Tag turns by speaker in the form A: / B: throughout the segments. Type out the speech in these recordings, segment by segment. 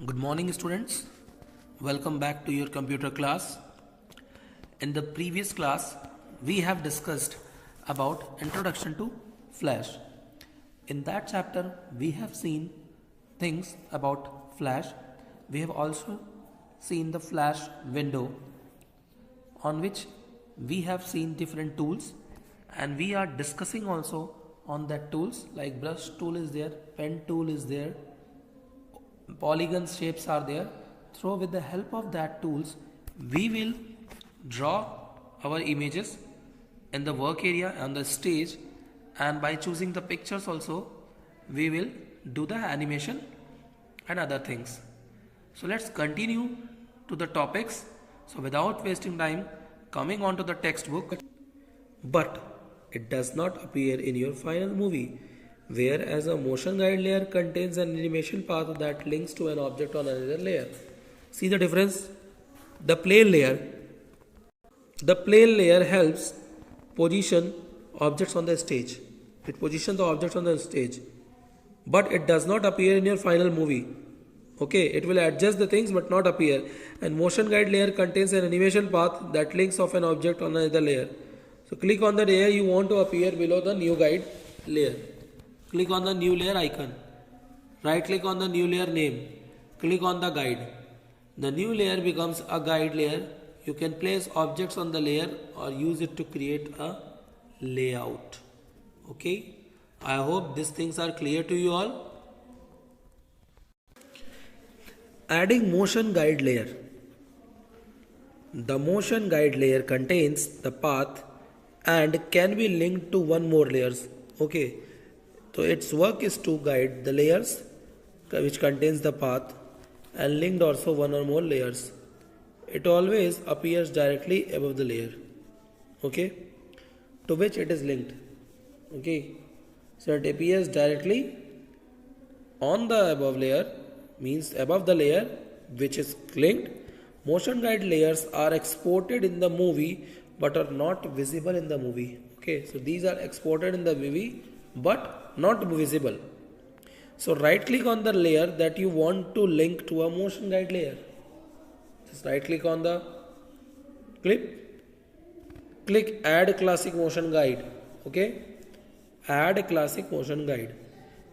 A: Good morning, students. Welcome back to your computer class. In the previous class, we have discussed about introduction to Flash. In that chapter, we have seen things about Flash. We have also seen the Flash window on which we have seen different tools, and we are discussing also on that tools like brush tool is there, pen tool is there, polygon shapes are there. So with the help of that tools we will draw our images in the work area on the stage, and by choosing the pictures also we will do the animation and other things. So let's continue to the topics. So without wasting time, coming on to the textbook. But it does not appear in your final movie, whereas a motion guide layer contains an animation path that links to an object on another layer. See the difference? The plane layer helps position objects on the stage. It positions the objects on the stage, but it does not appear in your final movie. Okay, it will adjust the things but not appear. And motion guide layer contains an animation path that links off an object on another layer. So click on the layer you want to appear below the new guide layer. Click on the new layer icon. Right click on the new layer name. Click on the guide. The new layer becomes a guide layer. You can place objects on the layer or use it to create a layout. Okay, I hope these things are clear to you all. Adding motion guide layer. The motion guide layer contains the path and can be linked to one more layers. Okay, so its work is to guide the layers which contains the path and linked also one or more layers. It always appears directly above the layer, okay, to which it is linked. Okay, so it appears directly on the above layer, means above the layer which is linked. Motion guide layers are exported in the movie but are not visible in the movie. Okay, so these are exported in the movie but not visible. So right click on the layer that you want to link to a motion guide layer. Just right click on the click add classic motion guide. Okay, add classic motion guide.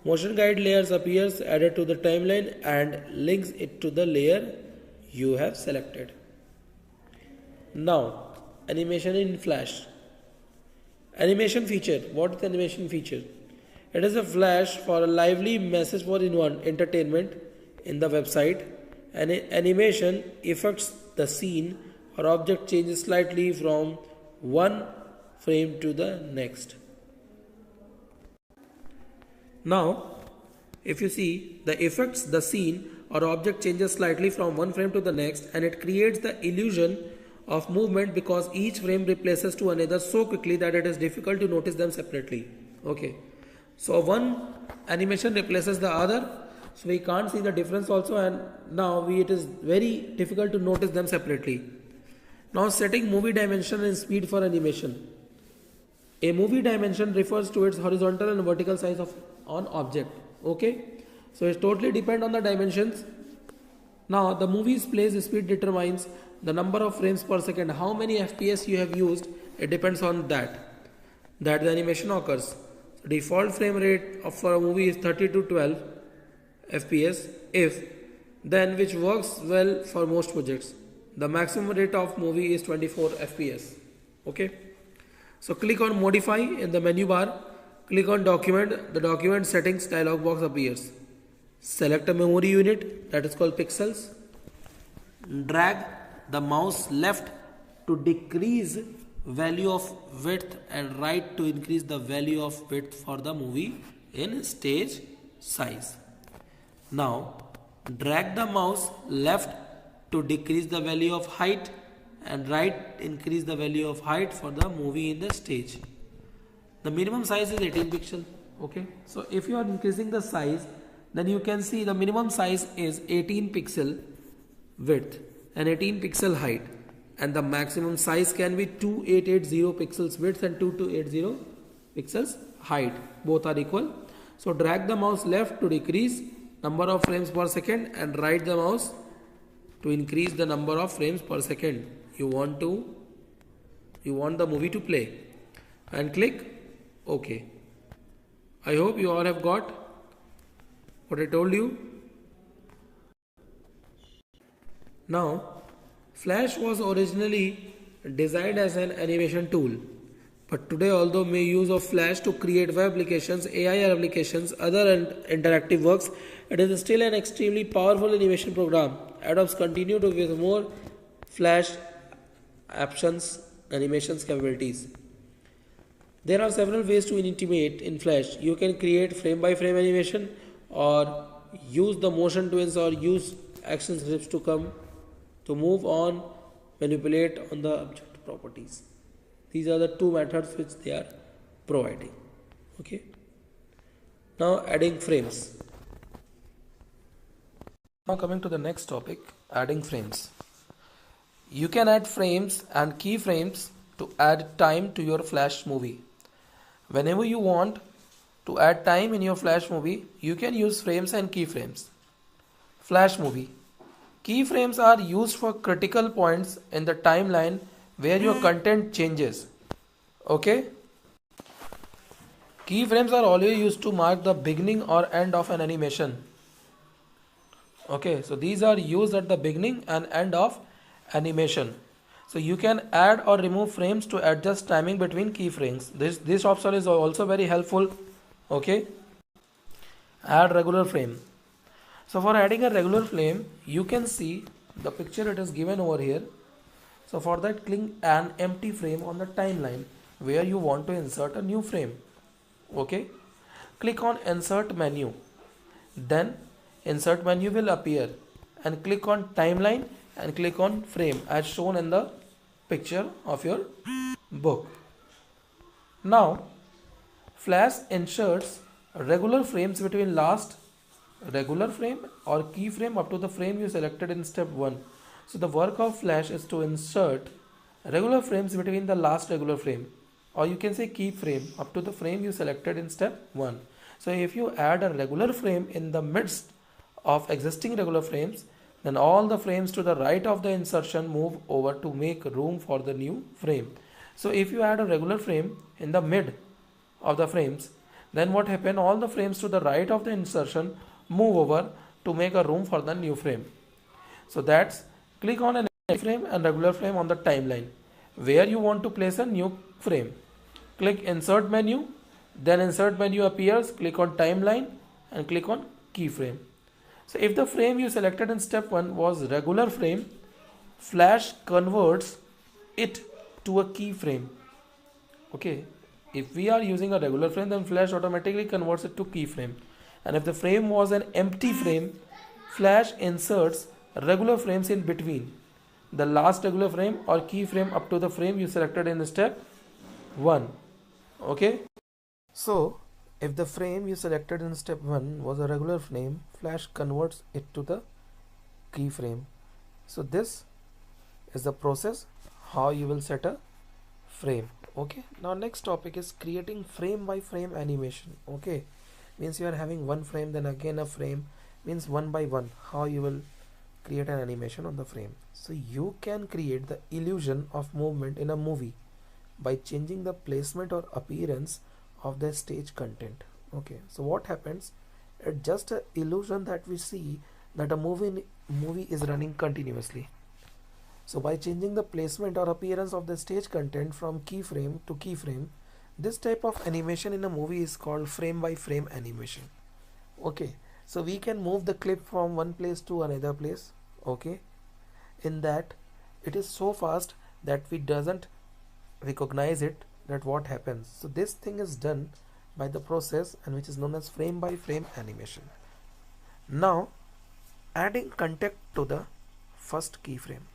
A: Motion guide layers appears added to the timeline and links it to the layer you have selected. Now animation in Flash. Animation feature. What is the animation feature? It is a flash for a lively message for entertainment in the website. An animation affects the scene or object changes slightly from one frame to the next. Now, if you see, the affects the scene or object changes slightly from one frame to the next, and it creates the illusion of movement because each frame replaces to another so quickly that it is difficult to notice them separately. Okay, so one animation replaces the other, so we can't see the difference also, and now it is very difficult to notice them separately. Now setting movie dimension and speed for animation. A movie dimension refers to its horizontal and vertical size of on object. Okay, so it totally depends on the dimensions. Now the movie's plays speed determines the number of frames per second. How many FPS you have used, it depends on that the animation occurs. So default frame rate for a movie is 30 to 12 FPS, if then, which works well for most projects. The maximum rate of movie is 24 FPS. Okay, so click on modify in the menu bar. Click on document. The document settings dialog box appears. Select a memory unit, that is called pixels. Drag the mouse left to decrease value of width and right to increase the value of width for the movie in stage size. Now drag the mouse left to decrease the value of height and right increase the value of height for the movie in the stage. The minimum size is 18 pixel. Okay, so if you are increasing the size, then you can see the minimum size is 18 pixel width and 18 pixel height, and the maximum size can be 2880 pixels width and 2280 pixels height. Both are equal. So drag the mouse left to decrease number of frames per second and right the mouse to increase the number of frames per second you want the movie to play, and click OK. I hope you all have got what I told you. Now, Flash was originally designed as an animation tool, but today, although may use of Flash to create web applications, AI applications, other interactive works, it is still an extremely powerful animation program. Adobe continue to with more Flash options, animations capabilities. There are several ways to animate in Flash. You can create frame by frame animation, or use the motion twins, or use action scripts to move on, manipulate on the object properties. These are the two methods which they are providing. Okay. Now adding frames. Now coming to the next topic, adding frames. You can add frames and keyframes to add time to your Flash movie. Whenever you want to add time in your Flash movie, you can use frames and keyframes. Flash movie. Keyframes are used for critical points in the timeline where your content changes. Okay? Keyframes are always used to mark the beginning or end of an animation. Okay, so these are used at the beginning and end of animation. So you can add or remove frames to adjust timing between keyframes. This option is also very helpful. Okay. Add regular frame. So for adding a regular frame, you can see the picture it is given over here. So for that, click an empty frame on the timeline where you want to insert a new frame. Okay. Click on insert menu. Then insert menu will appear, and click on timeline and click on frame as shown in the picture of your book. Now Flash inserts regular frames between last regular frame or keyframe up to the frame you selected in step 1. So the work of Flash is to insert regular frames between the last regular frame, or you can say keyframe, up to the frame you selected in step 1. So if you add a regular frame in the midst of existing regular frames, then all the frames to the right of the insertion move over to make room for the new frame. So if you add a regular frame in the mid of the frames, then what happen? All the frames to the right of the insertion move over to make a room for the new frame. So that's, click on an frame and regular frame on the timeline where you want to place a new frame. Click insert menu, then insert menu appears, click on timeline and click on keyframe. So if the frame you selected in step 1 was regular frame, Flash converts it to a keyframe. Okay, if we are using a regular frame, then Flash automatically converts it to keyframe. And if the frame was an empty frame, Flash inserts regular frames in between the last regular frame or keyframe up to the frame you selected in step 1. Okay, so if the frame you selected in step 1 was a regular frame, Flash converts it to the keyframe. So this is the process how you will set a frame. Okay, now next topic is creating frame by frame animation. Okay, means you are having one frame, then again a frame, means one by one how you will create an animation on the frame. So you can create the illusion of movement in a movie by changing the placement or appearance of the stage content. Okay, so what happens? It's just an illusion that we see that a movie is running continuously. So by changing the placement or appearance of the stage content from keyframe to keyframe, this type of animation in a movie is called frame by frame animation. Okay, so we can move the clip from one place to another place. Okay, in that it is so fast that we doesn't recognize it, that what happens. So this thing is done by the process, and which is known as frame by frame animation. Now adding content to the first keyframe.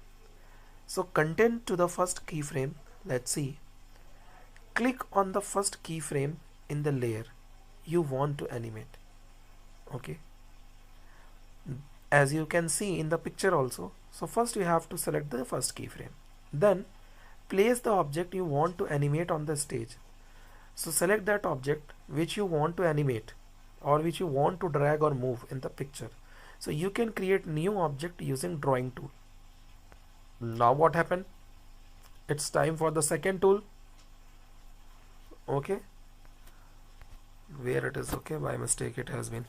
A: So content to the first keyframe, let's see. Click on the first keyframe in the layer you want to animate. Okay, as you can see in the picture also. So first you have to select the first keyframe, then place the object you want to animate on the stage. So select that object which you want to animate. or which you want to drag or move in the picture. So you can create new object using drawing tool. Now what happened? It's time for the second tool. Okay, where it is, okay, by mistake it has been,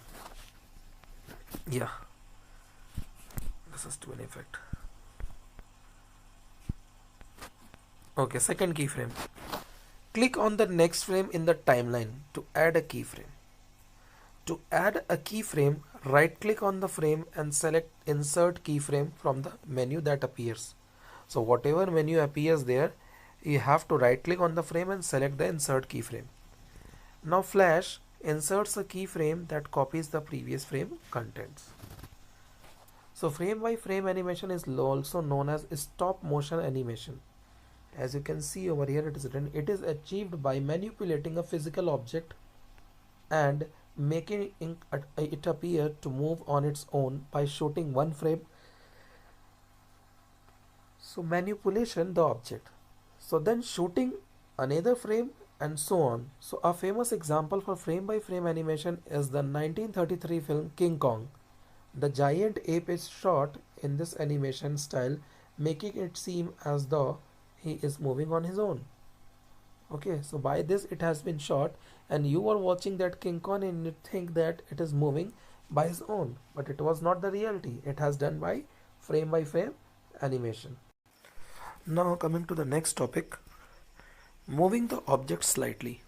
A: yeah, this is twin effect. Okay, second keyframe. Click on the next frame in the timeline to add a keyframe. To add a keyframe, right click on the frame and select insert keyframe from the menu that appears. So whatever menu appears there, you have to right click on the frame and select the insert keyframe. Now Flash inserts a keyframe that copies the previous frame contents. So frame by frame animation is also known as stop motion animation. As you can see over here, it is written, it is achieved by manipulating a physical object and making it appear to move on its own by shooting one frame. So manipulation the object, so then shooting another frame, and so on. So a famous example for frame by frame animation is the 1933 film King Kong. The giant ape is shot in this animation style, making it seem as though he is moving on his own. Okay, so by this it has been shot, and you are watching that King Kong and you think that it is moving by his own, but it was not the reality. It has done by frame animation. Now coming to the next topic, moving the object slightly.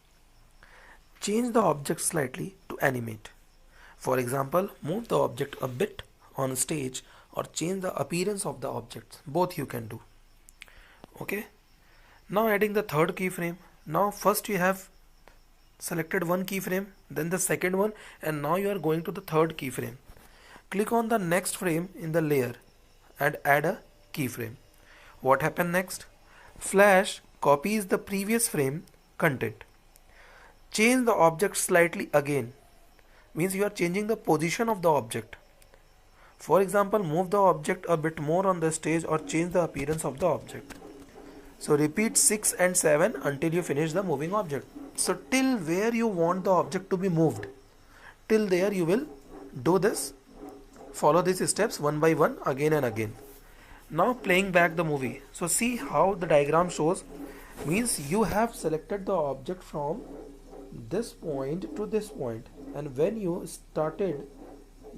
A: Change the object slightly to animate. For example, move the object a bit on stage or change the appearance of the objects. Both you can do. Okay. Now adding the third keyframe. Now first you have selected one keyframe, then the second one, and now you are going to the third keyframe. Click on the next frame in the layer and add a keyframe. What happened next? Flash copies the previous frame content. Change the object slightly again. Means you are changing the position of the object. For example, move the object a bit more on the stage or change the appearance of the object. So repeat 6 and 7 until you finish the moving object. So till where you want the object to be moved, till there you will do this. Follow these steps one by one again and again. Now playing back the movie. So see how the diagram shows. Means you have selected the object from this point to this point, and when you started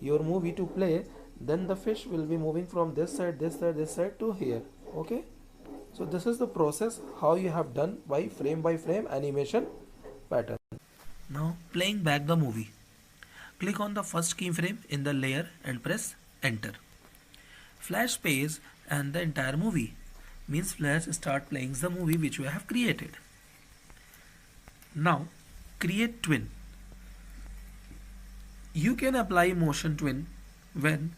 A: your movie to play, then the fish will be moving from this side, this side, this side to here. Okay. So this is the process how you have done by frame animation pattern. Now playing back the movie. Click on the first keyframe in the layer and press enter. Flash plays and the entire movie. Means Flash start playing the movie which you have created. Now create twin. You can apply motion twin when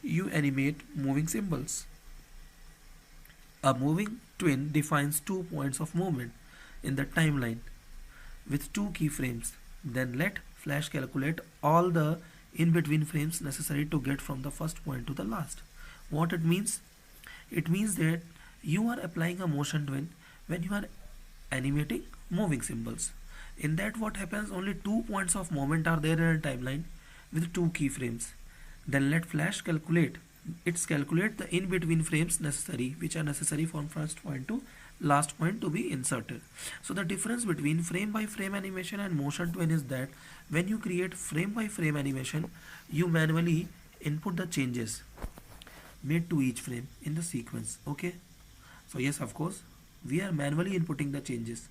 A: you animate moving symbols. A moving twin defines 2 points of movement in the timeline with 2 keyframes. Then let Flash calculate all the in-between frames necessary to get from the first point to the last. What it means? It means that you are applying a motion twin when you are animating moving symbols. In that what happens, only 2 points of movement are there in a timeline with 2 keyframes. Then let Flash calculate the in-between frames necessary, which are necessary from first point to last point to be inserted. So the difference between frame by frame animation and motion twin is that when you create frame by frame animation, you manually input the changes made to each frame in the sequence. Okay. So yes, of course, we are manually inputting the changes.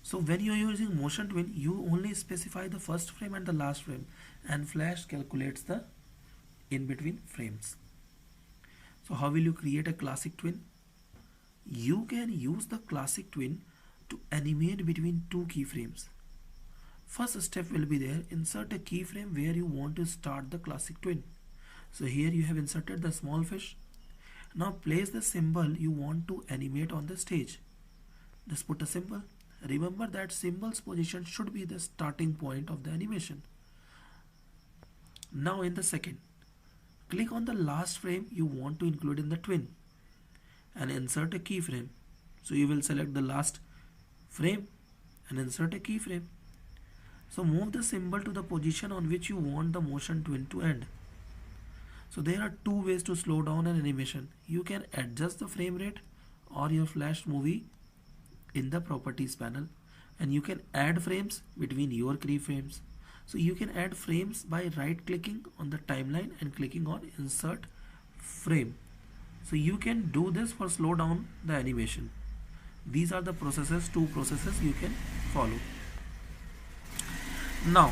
A: So when you are using motion twin, you only specify the first frame and the last frame, and Flash calculates the in between frames. So how will you create a classic twin? You can use the classic twin to animate between 2 keyframes. First step will be there, insert a keyframe where you want to start the classic twin. So here you have inserted the small fish. Now place the symbol you want to animate on the stage. Just put a symbol. Remember that symbol's position should be the starting point of the animation. Now in the second, click on the last frame you want to include in the twin and insert a keyframe. So you will select the last frame and insert a keyframe. So move the symbol to the position on which you want the motion twin to end. So there are two ways to slow down an animation. You can adjust the frame rate or your flash movie in the properties panel, and you can add frames between your keyframes. So you can add frames by right clicking on the timeline and clicking on insert frame. So you can do this for slow down the animation. These are the processes, two processes you can follow. Now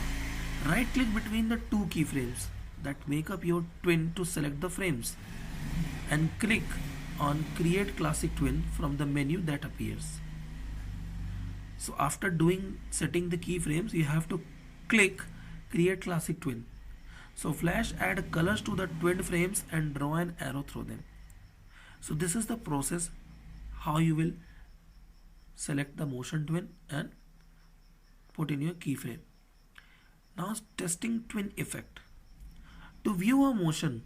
A: right click between the two keyframes that make up your twin to select the frames, and click on create classic twin from the menu that appears. So after setting the keyframes, you have to click create classic twin. So flash add colors to the twin frames and draw an arrow through them. So this is the process how you will select the motion twin and put in your keyframe. Now testing twin effect. To view a motion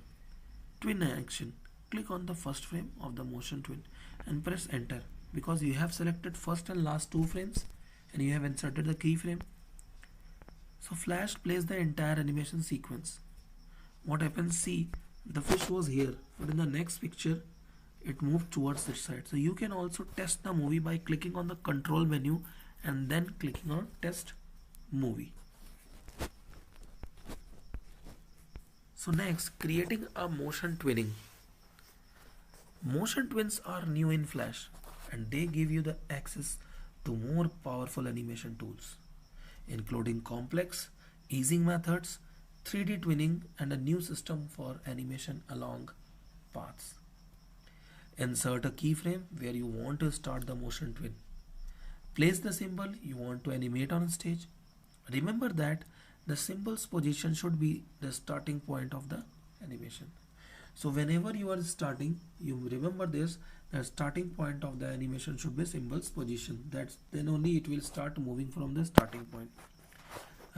A: twin action, click on the first frame of the motion twin and press enter, because you have selected first and last two frames and you have inserted the keyframe. So flash plays the entire animation sequence. What happens, see, the fish was here, but in the next picture it moved towards this side. So you can also test the movie by clicking on the control menu and then clicking on test movie. So next, creating a motion twinning. Motion twins are new in Flash and they give you the access to more powerful animation tools, including complex easing methods, 3D twinning, and a new system for animation along paths. Insert a keyframe where you want to start the motion twin. Place the symbol you want to animate on stage. Remember that the symbol's position should be the starting point of the animation. So whenever you are starting, you remember this, the starting point of the animation should be symbol's position. Then only it will start moving from the starting point.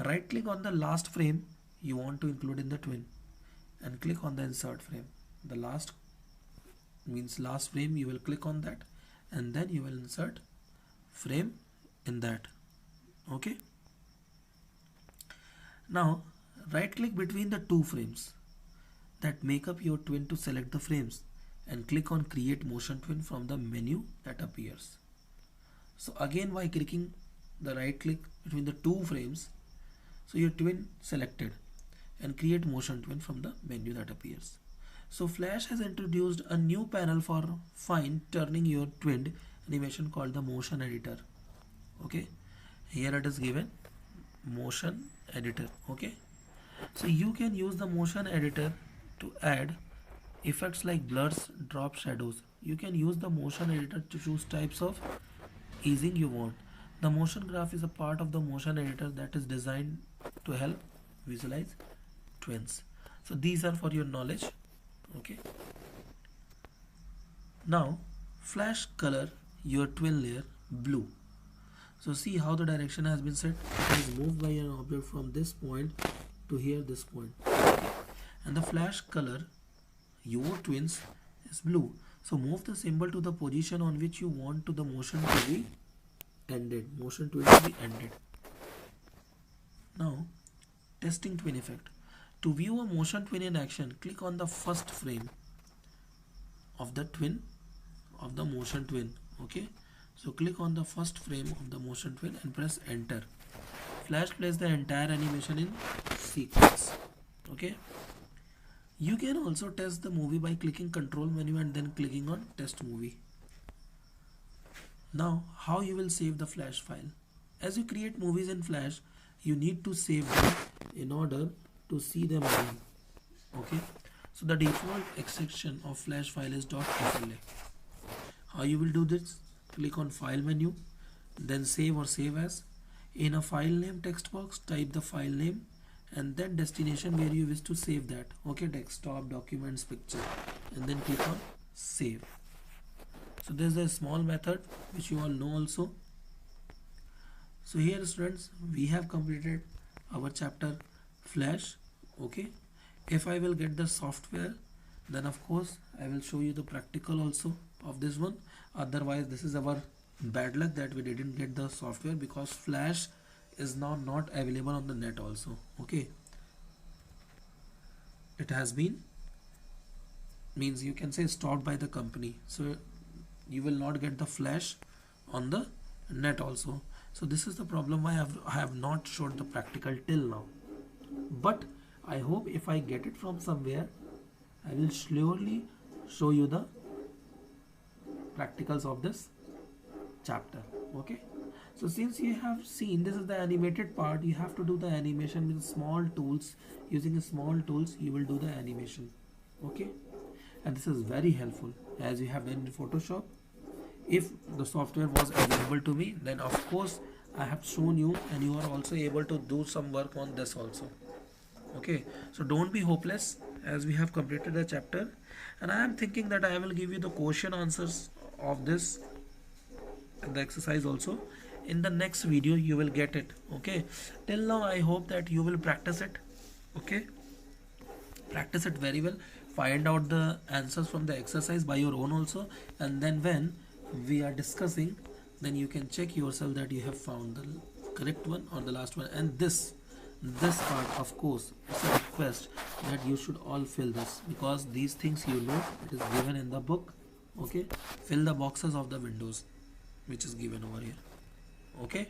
A: Right click on the last frame you want to include in the twin and click on the insert frame. The last means last frame, you will click on that and then you will insert frame in that. Okay. Now right click between the two frames that make up your twin to select the frames and click on create motion twin from the menu that appears. So again, by clicking the right click between the two frames, so your twin selected, and create motion twin from the menu that appears. So Flash has introduced a new panel for fine turning your twinned animation called the motion editor. Okay, here it is given motion editor. Okay, so you can use the motion editor to add effects like blurs, drop, shadows. You can use the motion editor to choose types of easing you want. The motion graph is a part of the motion editor that is designed to help visualize twins. So these are for your knowledge. Okay, now Flash color your twin layer blue. So see how the direction has been set. It is moved by an object from this point to here, this point. And the Flash color your twins is blue. So move the symbol to the position on which you want to the motion to be ended. Motion twin to be ended. Now testing twin effect. To view a motion twin in action, click on the first frame of the twin of the motion twin. Okay, so click on the first frame of the motion twin and press enter. Flash plays the entire animation in sequence. Okay, you can also test the movie by clicking control menu and then clicking on test movie. Now how you will save the Flash file. As you create movies in Flash, you need to save them in order to see them again. Okay, so the default extension of Flash file is .fla. How you will do this? Click on file menu, then save or save as. In a file name text box, type the file name and then destination where you wish to save that. Okay, desktop, documents, picture, and then click on save. So there is a small method which you all know also. So here students, we have completed our chapter Flash. Okay, if I will get the software, then of course I will show you the practical also of this one. Otherwise this is our bad luck that we didn't get the software, because Flash is now not available on the net also. Okay, it has been, means you can say, stopped by the company, so you will not get the flash on the net also. So this is the problem why I have not showed the practical till now, but I hope if I get it from somewhere, I will surely show you the practicals of this chapter. Okay, so since you have seen this is the animated part, you have to do the animation with small tools. Using small tools you will do the animation. Okay, and this is very helpful as you have done in Photoshop. If the software was available to me, then of course I have shown you, and you are also able to do some work on this also. Okay, so don't be hopeless, as we have completed the chapter, and I am thinking that I will give you the question answers of this and the exercise also in the next video. You will get it. Okay, till now I hope that you will practice it. Okay, practice it very well, find out the answers from the exercise by your own also, and then when we are discussing, then you can check yourself that you have found the correct one or the last one. And this part, of course, it's a request that you should all fill this, because these things, you know, it is given in the book. Okay, fill the boxes of the windows which is given over here. Okay.